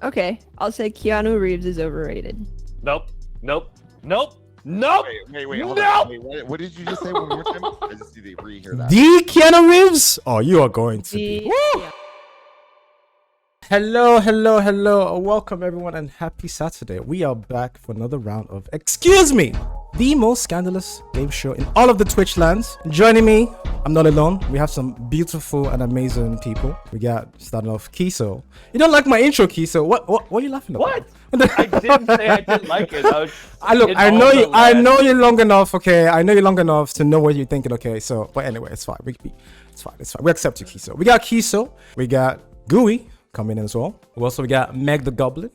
Okay, I'll say Keanu Reeves is overrated. Nope. Nope. Hold No! on. Wait, what did you just say one more time? I just need to rehear that. The Keanu Reeves? Oh, you are going to be. Yeah. Hello. Welcome everyone and happy Saturday. We are back for another round of Excuse Me, the most scandalous game show in all of the Twitch lands. Joining me, I'm not alone. We have some beautiful and amazing people. We got starting off Kiso. You don't like my intro, Kiso? What are you laughing about? What? I didn't say I didn't like it. I know you long enough, okay? I know you long enough to know what you're thinking, okay? So, but anyway, it's fine. It's fine. We accept you, Kiso. We got Kiso. We got Gooey coming in as well. We got Meg the Goblin.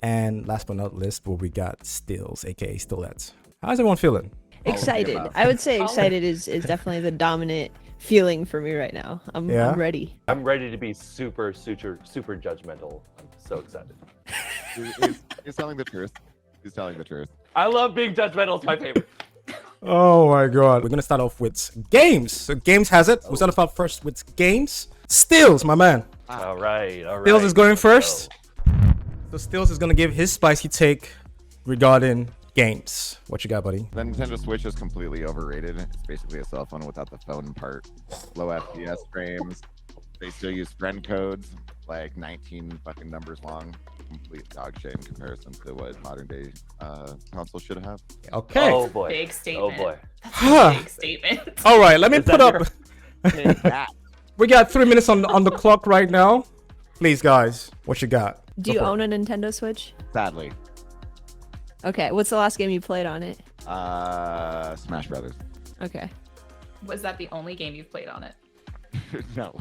And last but not least, we got Stills, aka Stillette. How's everyone feeling? Excited. I would say excited is definitely the dominant feeling for me right now. I'm ready. I'm ready to be super judgmental. I'm so excited. He's telling the truth. He's telling the truth. I love being judgmental. It's my favorite. Oh my god. We're gonna start off with games. So games has it. We'll start off first with games. Stills, my man. All right. Stills is going first. So Stills is gonna give his spicy take regarding games. What you got, buddy? The Nintendo Switch is completely overrated. It's basically a cell phone without the phone part. Low FPS frames. They still use friend codes, like 19 fucking numbers long. Complete dog shit in comparison to what modern day console should have. Okay. Oh boy. Big statement. Oh boy. That's a big statement. All right, let me put up. Your... We got 3 minutes on the clock right now. Please, guys, what you got? Do you own a Nintendo Switch? Sadly. Okay, what's the last game you played on it? Smash Brothers. Okay. Was that the only game you've played on it? No.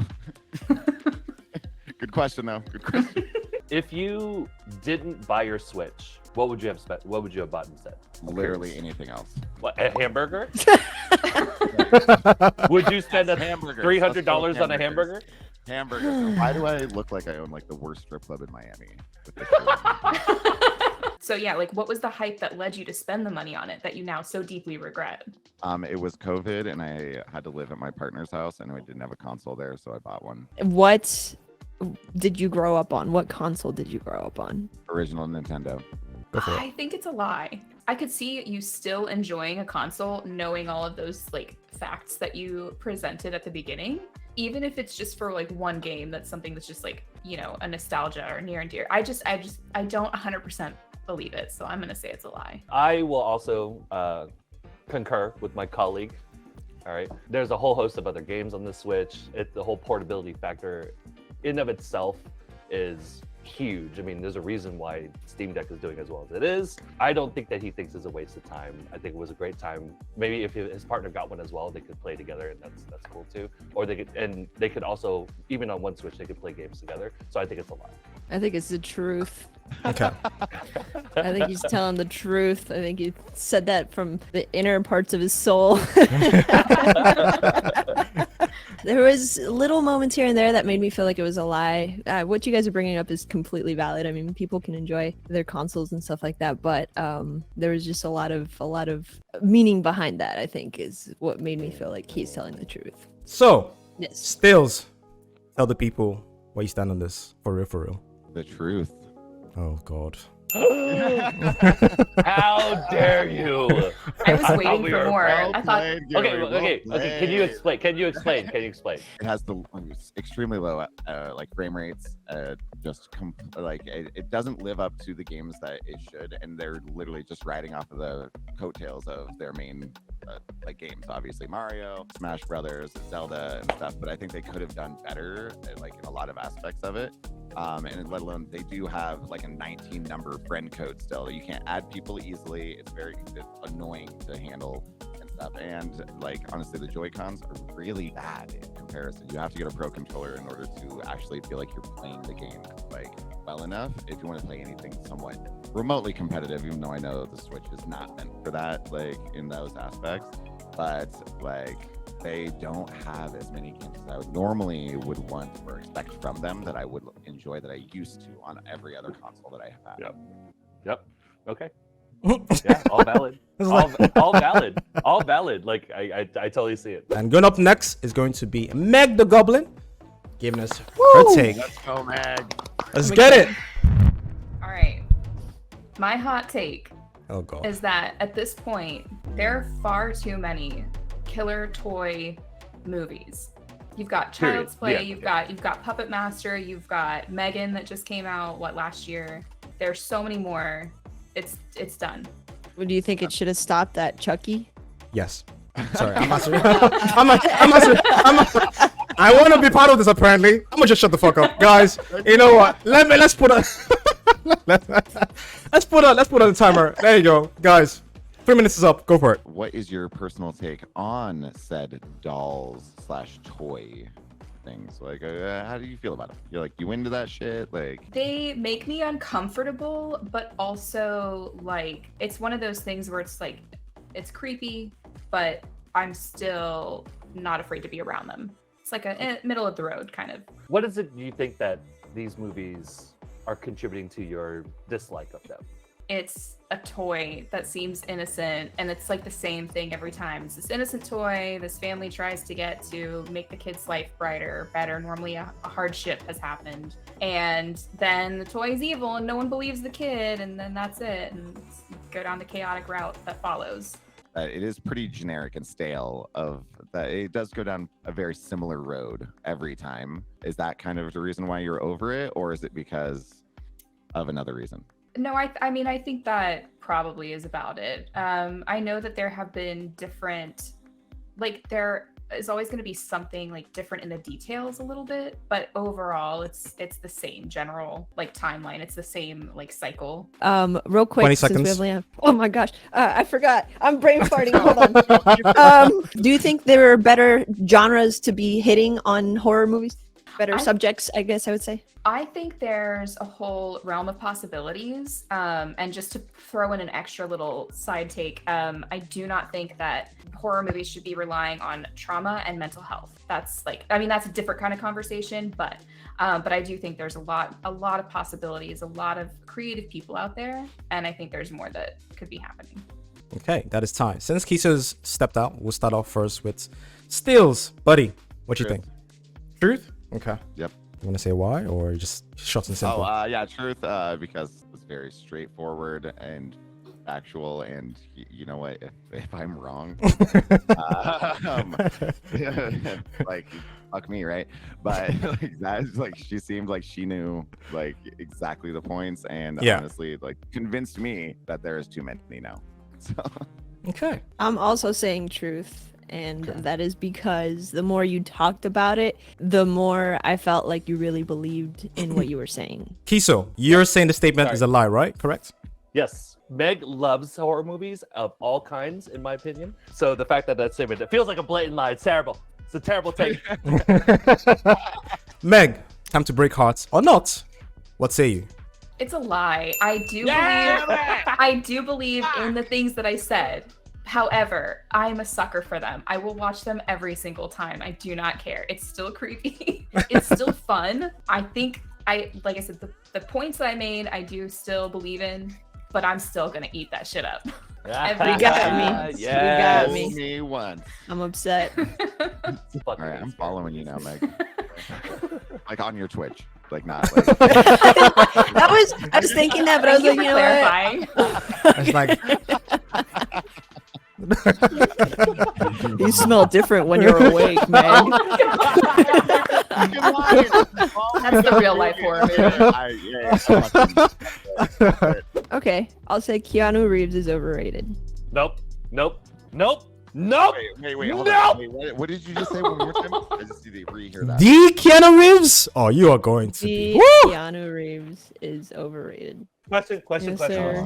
Good question, though. Good question. If you didn't buy your Switch, what would you have spent? What would you have bought instead? Literally anything else. What, a hamburger? Would you spend Hamburgers. $300 on a hamburger? Hamburgers. Why do I look like I own like the worst strip club in Miami? So yeah, like what was the hype that led you to spend the money on it that you now so deeply regret? It was COVID and I had to live at my partner's house and I didn't have a console there, so I bought one. What did you grow up on? What console did you grow up on? Original Nintendo. I think it's a lie. I could see you still enjoying a console knowing all of those like facts that you presented at the beginning. Even if it's just for like one game, that's something that's just like, you know, a nostalgia or near and dear. I don't 100% believe it. So I'm going to say it's a lie. I will also concur with my colleague. All right. There's a whole host of other games on the Switch. The whole portability factor in of itself is huge. I mean, there's a reason why Steam Deck is doing as well as it is. I don't think that he thinks it's a waste of time. I think it was a great time. Maybe if his partner got one as well, they could play together, and that's cool too. Or they could also, even on one Switch, they could play games together. So I think it's a lot. I think it's the truth. Okay. I think he's telling the truth. I think he said that from the inner parts of his soul. There was little moments here and there that made me feel like it was a lie. What you guys are bringing up is completely valid. I mean, people can enjoy their consoles and stuff like that, but there was just a lot of meaning behind that, I think, is what made me feel like he's telling the truth. So, Yes. Stills, tell the people where you stand on this. For real. The truth. Oh, God. How dare you? I was waiting we for are more. well I thought played, Okay. Gary, well Can you explain? Can you explain? It has the extremely low like frame rates. It doesn't live up to the games that it should, and they're literally just riding off of the coattails of their main like games. Obviously, Mario, Smash Brothers, Zelda, and stuff. But I think they could have done better, like in a lot of aspects of it. And let alone they do have like a 19 number friend code still. You can't add people easily. It's annoying to handle and stuff. And like honestly, the Joy-Cons are really bad in comparison. You have to get a pro controller in order to actually feel like you're playing the game like well enough if you want to play anything somewhat remotely competitive, even though I know the Switch is not meant for that, like in those aspects. But like they don't have as many games as I would normally want or expect from them that I would enjoy that I used to on every other console that I have had. Yep. Okay. Yeah, all valid. all valid. All valid. Like I totally see it. And going up next is going to be Meg the Goblin, giving us her take. Let's go, Meg. Let's get it. My hot take Oh god. is that at this point, there are far too many killer toy movies. You've got Child's Play, Yeah, you've got Puppet Master, you've got Megan that just came out last year. There's so many more. It's done. What do you think it should have stopped at Chucky? Yes. Sorry, I'm not serious. I want to be part of this. Apparently, I'm gonna just shut the fuck up, guys. You know what? Let's put a let's put on the timer. There you go, guys. 3 minutes is up. Go for it. What is your personal take on said dolls / toy things? Like, how do you feel about them? You're like, you into that shit? Like, They make me uncomfortable, but also like it's one of those things where it's like it's creepy, but I'm still not afraid to be around them. It's like a middle of the road kind of. What is it you think that these movies are contributing to your dislike of them? It's a toy that seems innocent, and it's like the same thing every time. It's this innocent toy this family tries to get to make the kid's life brighter, better. Normally a hardship has happened, and then the toy is evil and no one believes the kid, and then that's it, and go down the chaotic route that follows. it is pretty generic and stale. Of that, it does go down a very similar road every time. Is that kind of the reason why you're over it, or is it because of another reason? No, I mean, I think that probably is about it. I know that there have been different, like there is always going to be something like different in the details a little bit, but overall it's the same general like timeline. It's the same like cycle. Real quick, 20 since we seconds. only have, oh my gosh, I forgot. I'm brain farting. Hold on. Do you think there are better genres to be hitting on horror movies? Better subjects, I guess I would say. I think there's a whole realm of possibilities. And just to throw in an extra little side take, I do not think that horror movies should be relying on trauma and mental health. That's like, I mean, that's a different kind of conversation, but I do think there's a lot of possibilities, a lot of creative people out there, and I think there's more that could be happening. Okay, that is time. Since Kisa's stepped out, we'll start off first with Steels. Buddy, what you think? Truth? Okay. Yep. You want to say why, or just short and simple? Yeah, truth. Because it's very straightforward and factual, and you know what? If I'm wrong, like fuck me, right? But like that's like she seemed like she knew like exactly the points, and honestly, like convinced me that there is too many now. So Okay. I'm also saying truth. And that is because the more you talked about it, the more I felt like you really believed in what you were saying. Kiso, you're saying the statement is a lie, right? Correct? Yes, Meg loves horror movies of all kinds, in my opinion. So the fact that that statement, it feels like a blatant lie. It's terrible. It's a terrible take. Meg, time to break hearts or not? What say you? It's a lie. I do believe in the things that I said. However, I'm a sucker for them. I will watch them every single time. I do not care. It's still creepy. It's still fun. I think like I said, the points that I made, I do still believe in, but I'm still gonna eat that shit up. Every You got time. me. Yes. You got me. me once. I'm upset. All right, I'm following you now, Meg. Like on your Twitch, like not. Like... I was thinking that, but I was like, you know what? clarifying. It's like You smell different when you're awake, man. That's the real life horror movie. Okay, I'll say Keanu Reeves is overrated. Nope. Wait, hold No! on. Wait, what did you just say one more time? I just need to rehear that. the Keanu Reeves? Oh, you are going to be. The Woo! Keanu Reeves is overrated. Question. Yes, sir.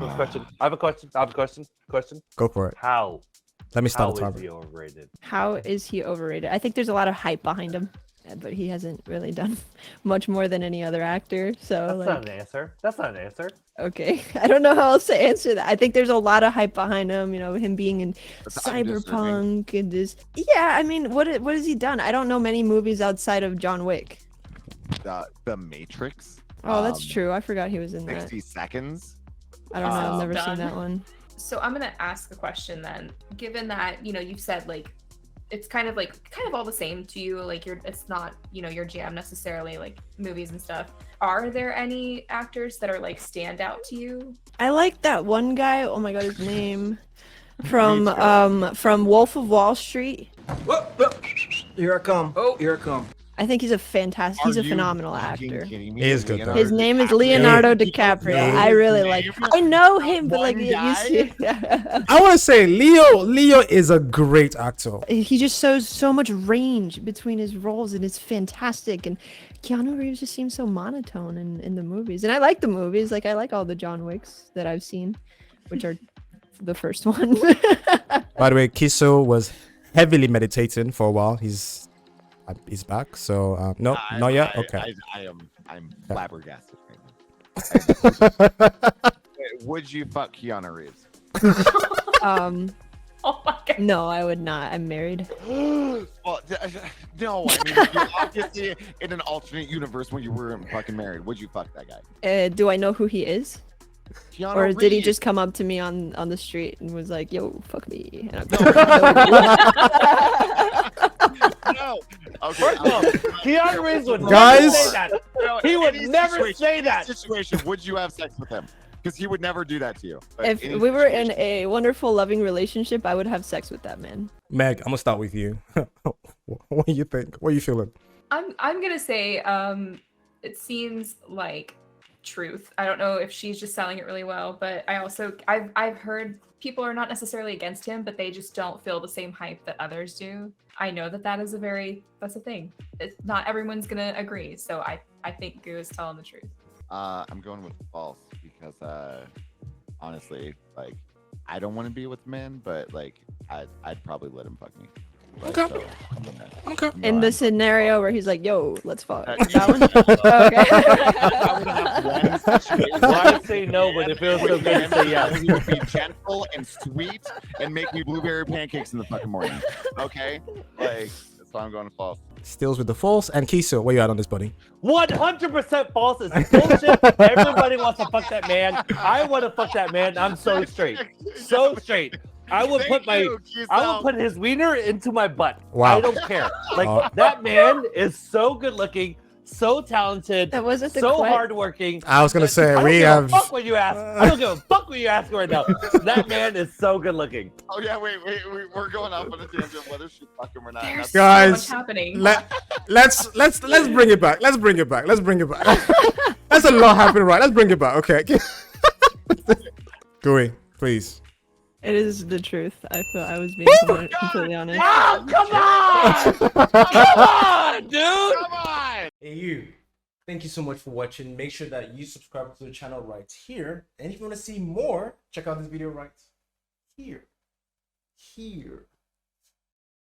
I have a question. Go for it. How? Let me How start the is timer. he overrated? How is he overrated? I think there's a lot of hype behind him, but he hasn't really done much more than any other actor. So That's like, not an answer. That's not an answer. okay, I don't know how else to answer that. I think there's a lot of hype behind him. You know, him being in That's undeserving. Cyberpunk and this. Yeah, I mean, what has he done? I don't know many movies outside of John Wick. The Matrix. Oh, that's true. I forgot he was in that. 60 seconds. I don't know. I've never seen Done. that one. So I'm gonna ask the question then. Given that, you know, you've said like it's kind of all the same to you. Like it's not, your jam necessarily, like movies and stuff. Are there any actors that are like stand out to you? I like that one guy. Oh my god, his name from Wolf of Wall Street. Here I come. Oh, here I come. I think he's a phenomenal fucking actor. kidding me? He is good, though. His name is Leonardo DiCaprio. I really like him. I know him, but like One you see, I want to say Leo is a great actor. he just shows so much range between his roles, and it's fantastic. And Keanu Reeves just seems so monotone in the movies, and I like the movies. Like I like all the John Wicks that I've seen, which are the first one. By the way, Kiso was heavily meditating for a while. He's back, so no, not yet. Okay. I'm flabbergasted right now. Wait, would you fuck Keanu Reeves? Oh my god. No, I would not. I'm married. Well, no. I mean, you're obviously in an alternate universe when you weren't fucking married. Would you fuck that guy? Do I know who he is? Keanu Or did he Reeves. just come up to me on the street and was like, "Yo, fuck me"? And No. Okay. First of all, Keanu Reeves would Guys. never say that. No, He would any never situation- say any that. Situation, would you have sex with him? Because he would never do that to you. But if any we were in situation- a wonderful, loving relationship, I would have sex with that man. Meg, I'm gonna start with you. What do you think? What are you feeling? I'm gonna say it seems like truth. I don't know if she's just selling it really well, but I've heard people are not necessarily against him, but they just don't feel the same hype that others do. I know that's a thing. Not everyone's gonna agree, so I think Goo is telling the truth. I'm going with false because honestly, like, I don't want to be with men, but like I'd probably let him fuck me. Like, Okay. so, Okay. no, In the I'm- scenario where he's like, "Yo, let's fuck." Uh, That one? I would have Okay. one situation Why say no when it feels so good to say yes? He would be gentle and sweet and make me blueberry pancakes in the fucking morning. Okay? Like, that's why I'm going to false. Stills with the false. And Kiso, where you at on this, buddy? 100% false is bullshit. Everybody wants to fuck that man. I want to fuck that man. I'm so straight. So straight. I would put his wiener into my butt. Wow. I don't care. Like Oh. that man is so good looking, so talented, That wasn't the so que- hardworking. I was gonna say I don't we give have. a fuck what you ask. I don't give a fuck what you ask right now. That man is so good looking. Oh, yeah, wait. We're going off on a tangent whether she fuck him or not. There's That's- so Guys, much happening. Let's bring it back. Let's bring it back. That's a lot happening, right? Let's bring it back. Okay. Gooey, please. It is the truth. I feel I was being completely honest. Oh, come on! Come on, dude! Come on! Hey you, thank you so much for watching. Make sure that you subscribe to the channel right here. And if you want to see more, check out this video right here.